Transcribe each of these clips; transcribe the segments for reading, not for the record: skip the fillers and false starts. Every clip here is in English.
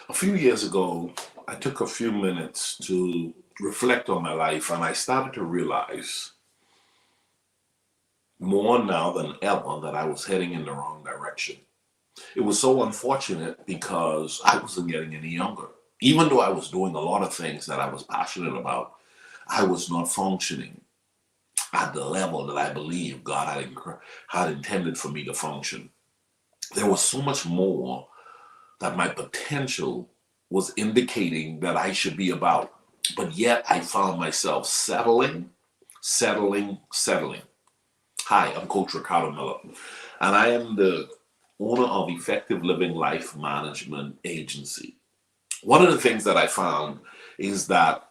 A few years ago, I took a few minutes to reflect on my life, and I started to realize more now than ever that I was heading in the wrong direction. It was so unfortunate because I wasn't getting any younger. Even though I was doing a lot of things that I was passionate about, I was not functioning at the level that I believe God had intended for me to function. There was so much more that my potential was indicating that I should be about. But yet I found myself settling. Hi, I'm Coach Ricardo Miller, and I am the owner of Effective Living Life Management Agency. One of the things that I found is that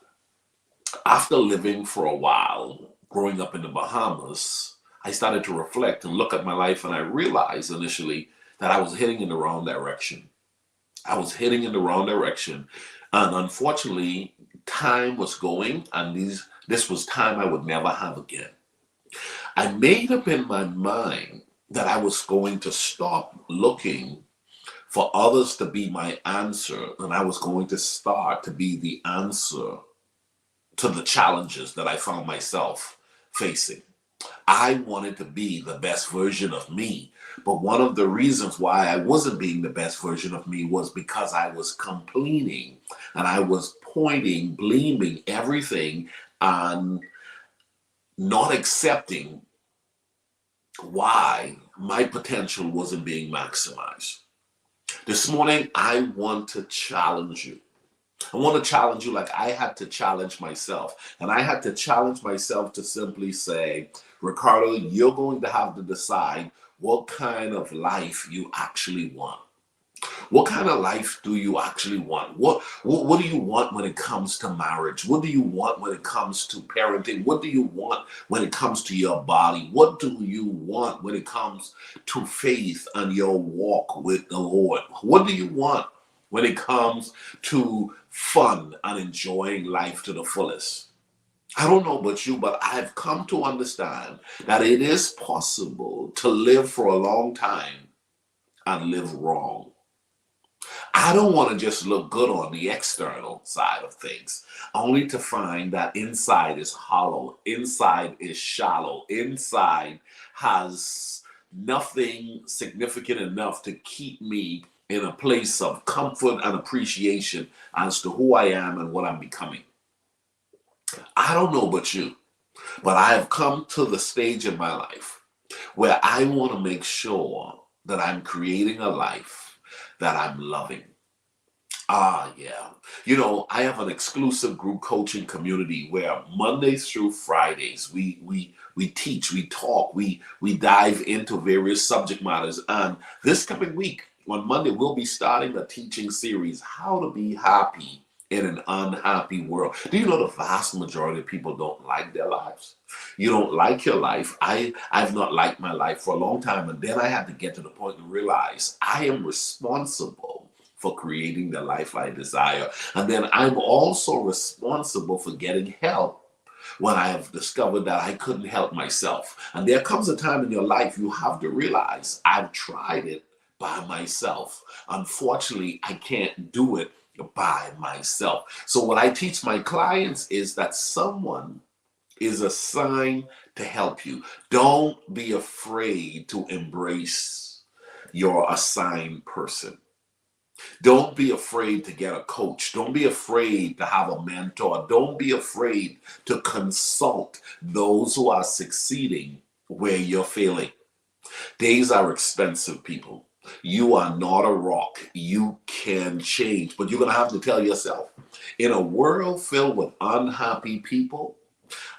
after living for a while, growing up in the Bahamas, I started to reflect and look at my life, and I realized initially that I was heading in the wrong direction. I was heading in the wrong direction. And unfortunately, time was going, and this was time I would never have again. I made up in my mind that I was going to stop looking for others to be my answer, and I was going to start to be the answer to the challenges that I found myself facing. I wanted to be the best version of me. But one of the reasons why I wasn't being the best version of me was because I was complaining and I was pointing, blaming everything and not accepting why my potential wasn't being maximized. This morning, I want to challenge you. I want to challenge you like I had to challenge myself. And I had to challenge myself to simply say, Ricardo, you're going to have to decide what kind of life you actually want. What kind of life do you actually want? What do you want when it comes to marriage? What do you want when it comes to parenting? What do you want when it comes to your body? What do you want when it comes to faith and your walk with the Lord? What do you want when it comes to fun and enjoying life to the fullest? I don't know about you, but I've come to understand that it is possible to live for a long time and live wrong. I don't want to just look good on the external side of things, only to find that inside is hollow, inside is shallow, inside has nothing significant enough to keep me in a place of comfort and appreciation as to who I am and what I'm becoming. I don't know about you, but I have come to the stage in my life where I want to make sure that I'm creating a life that I'm loving. Yeah. You know, I have an exclusive group coaching community where Mondays through Fridays we teach, we talk, we dive into various subject matters. And this coming week on Monday, we'll be starting a teaching series, How to Be Happy in an Unhappy World. Do you know the vast majority of people don't like their lives? You don't like your life. I've not liked my life for a long time. And then I had to get to the point and realize I am responsible for creating the life I desire. And then I'm also responsible for getting help when I have discovered that I couldn't help myself. And there comes a time in your life you have to realize I've tried it by myself. Unfortunately, I can't do it by myself. So what I teach my clients is that someone is a sign to help you. Don't be afraid to embrace your assigned person. Don't be afraid to get a coach. Don't be afraid to have a mentor. Don't be afraid to consult those who are succeeding where you're failing. Days are expensive, people. You are not a rock. You can change, but you're going to have to tell yourself, in a world filled with unhappy people,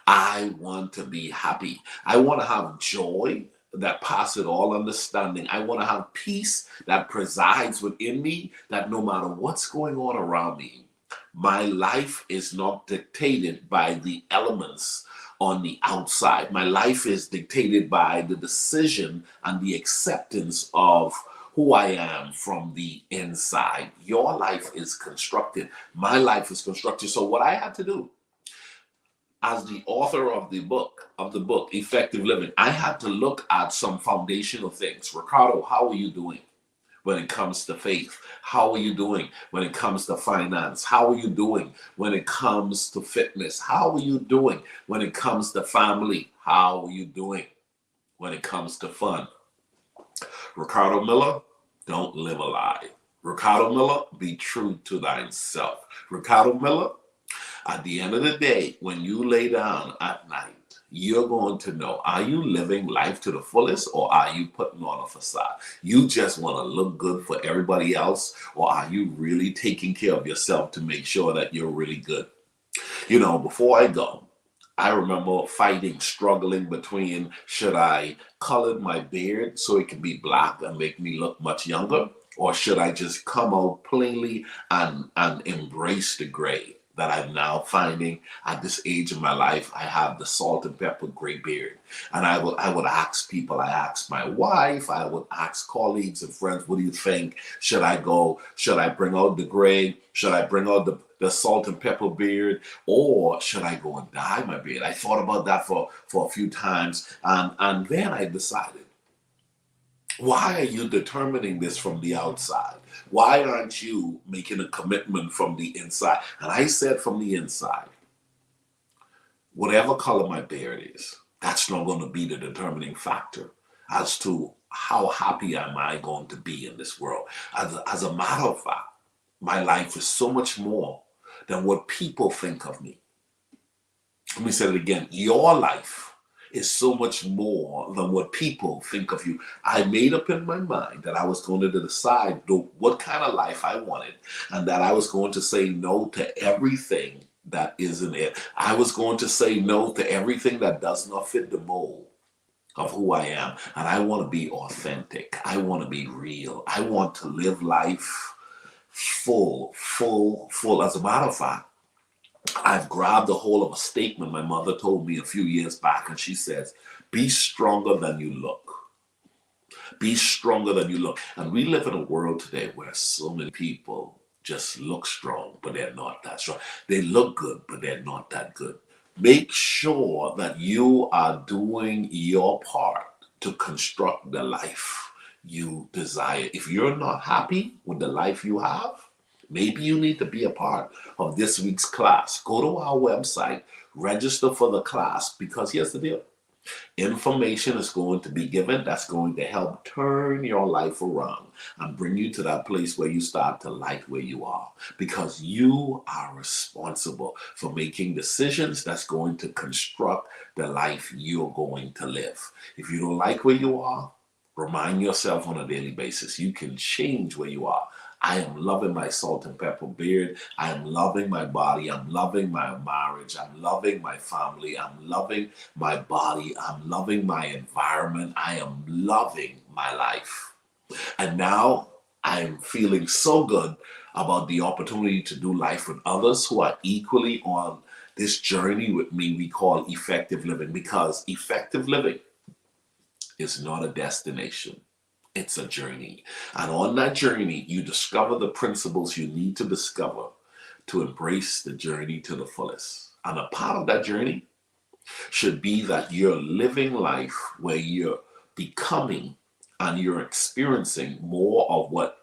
I want to be happy. I want to have joy that passes all understanding. I want to have peace that presides within me, that no matter what's going on around me, my life is not dictated by the elements on the outside. My life is dictated by the decision and the acceptance of who I am from the inside. Your life is constructed. My life is constructed. So what I had to do as the author of the book Effective Living, I had to look at some foundational things. Ricardo, how are you doing when it comes to faith? How are you doing when it comes to finance? How are you doing when it comes to fitness? How are you doing when it comes to family? How are you doing when it comes to fun? Ricardo Miller, don't live a lie. Ricardo Miller, be true to thyself. Ricardo Miller, at the end of the day, when you lay down at night, you're going to know, are you living life to the fullest, or are you putting on a facade? You just want to look good for everybody else, or are you really taking care of yourself to make sure that you're really good? Before I go, I remember fighting, struggling between, should I color my beard so it can be black and make me look much younger? Or should I just come out plainly and embrace the gray that I'm now finding at this age of my life? I have the salt and pepper gray beard. And I would ask people, I asked my wife, I would ask colleagues and friends, what do you think? Should I bring out the gray? Should I bring out the salt and pepper beard? Or should I go and dye my beard? I thought about that for a few times. And then I decided, why are you determining this from the outside? Why aren't you making a commitment from the inside? And I said from the inside, whatever color my beard is, that's not going to be the determining factor as to how happy am I going to be in this world. As a matter of fact, my life is so much more than what people think of me. Let me say it again. Your life is so much more than what people think of you. I made up in my mind that I was going to decide what kind of life I wanted, and that I was going to say no to everything that isn't it. I was going to say no to everything that does not fit the mold of who I am. And I want to be authentic. I want to be real. I want to live life full. As a matter of fact, I've grabbed a hold of a statement my mother told me a few years back, and she says, be stronger than you look. Be stronger than you look. And we live in a world today where so many people just look strong, but they're not that strong. They look good, but they're not that good. Make sure that you are doing your part to construct the life you desire. If you're not happy with the life you have, maybe you need to be a part of this week's class. Go to our website, register for the class, because here's the deal. Information is going to be given that's going to help turn your life around and bring you to that place where you start to like where you are, because you are responsible for making decisions that's going to construct the life you're going to live. If you don't like where you are, remind yourself on a daily basis, you can change where you are. I am loving my salt and pepper beard. I am loving my body. I'm loving my marriage. I'm loving my family. I'm loving my body. I'm loving my environment. I am loving my life. And now I'm feeling so good about the opportunity to do life with others who are equally on this journey with me we call effective living, because effective living is not a destination. It's a journey. And on that journey, you discover the principles you need to discover to embrace the journey to the fullest. And a part of that journey should be that you're living life where you're becoming and you're experiencing more of what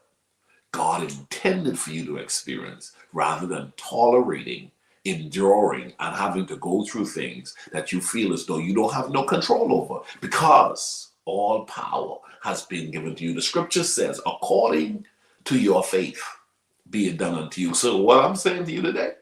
God intended for you to experience, rather than tolerating enduring and having to go through things that you feel as though you don't have no control over, because all power has been given to you. The scripture says, according to your faith, be it done unto you. So what I'm saying to you today,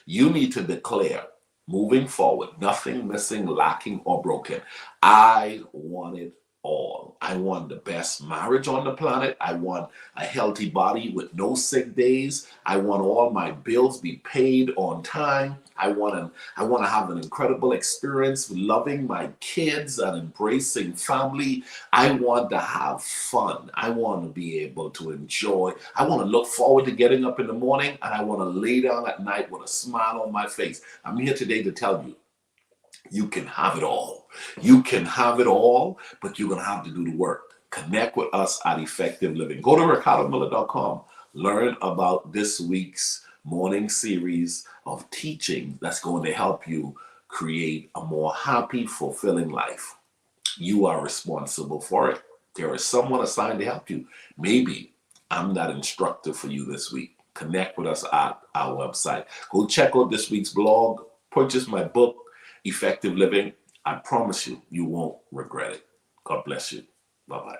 you need to declare, moving forward, nothing missing, lacking, or broken. I want it all. I want the best marriage on the planet. I want a healthy body with no sick days. I want all my bills be paid on time. I want to have an incredible experience loving my kids and embracing family. I want to have fun. I want to be able to enjoy. I want to look forward to getting up in the morning, and I want to lay down at night with a smile on my face. I'm here today to tell you, you can have it all. You can have it all, but you're going to have to do the work. Connect with us at Effective Living. Go to ricardomiller.com. Learn about this week's morning series of teaching that's going to help you create a more happy, fulfilling life. You are responsible for it. There is someone assigned to help you. Maybe I'm that instructor for you this week. Connect with us at our website. Go check out this week's blog. Purchase my book, Effective Living. I promise you, you won't regret it. God bless you. Bye-bye.